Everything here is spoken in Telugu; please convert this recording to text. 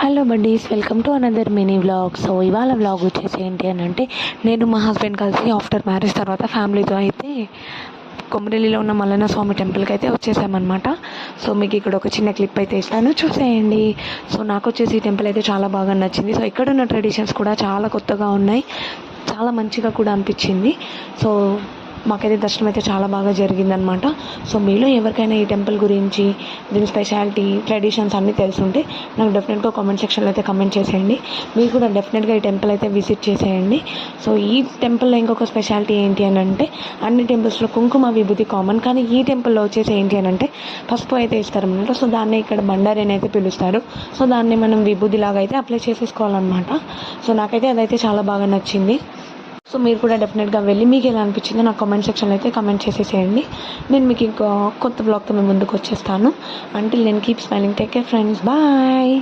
Hello buddies, welcome to another mini vlog. So ఇవాళ వ్లాగ్ వచ్చేసి ఏంటి అని అంటే, నేను మా హస్బెండ్ కలిసి ఆఫ్టర్ మ్యారేజ్ తర్వాత ఫ్యామిలీతో అయితే కొమరలిలో ఉన్న మల్లన్న స్వామి టెంపుల్కి అయితే వచ్చేసామన్నమాట. సో మీకు ఇక్కడ ఒక చిన్న క్లిప్ అయితే ఇస్తాను, చూసేయండి. సో నాకు వచ్చేసి ఈ టెంపుల్ అయితే చాలా బాగా నచ్చింది. సో ఇక్కడ ఉన్న ట్రెడిషన్స్ కూడా చాలా కొత్తగా ఉన్నాయి, చాలా మంచిగా కూడా అనిపించింది. సో మాకైతే దర్శనం అయితే చాలా బాగా జరిగిందనమాట. సో మీలో ఎవరికైనా ఈ టెంపుల్ గురించి, దీని స్పెషాలిటీ, ట్రెడిషన్స్ అన్నీ తెలుసుంటే నాకు డెఫినెట్గా కామెంట్ సెక్షన్లో అయితే కమెంట్ చేసేయండి. మీరు కూడా డెఫినెట్గా ఈ టెంపుల్ అయితే విజిట్ చేసేయండి. సో ఈ టెంపుల్లో ఇంకొక స్పెషాలిటీ ఏంటి అని అంటే, అన్ని టెంపుల్స్లో కుంకుమ విభూతి కామన్, కానీ ఈ టెంపుల్లో వచ్చేసి ఏంటి అని అంటే పసుపు అయితే ఇస్తారనమాట. సో దాన్ని ఇక్కడ బండారి అని అయితే పిలుస్తారు. సో దాన్ని మనం విభూతిలాగా అయితే అప్లై చేసేసుకోవాలన్నమాట. సో నాకైతే అదైతే చాలా బాగా నచ్చింది. సో మీరు కూడా డెఫినెట్గా వెళ్ళి మీకు ఎలా అనిపించిందో నాకు కామెంట్ సెక్షన్లో అయితే కమెంట్ చేసేసేయండి. నేను మీకు ఇంకో కొత్త బ్లాగ్తో మేము ముందుకు వచ్చేస్తాను. Until then keep smiling, take care friends, bye.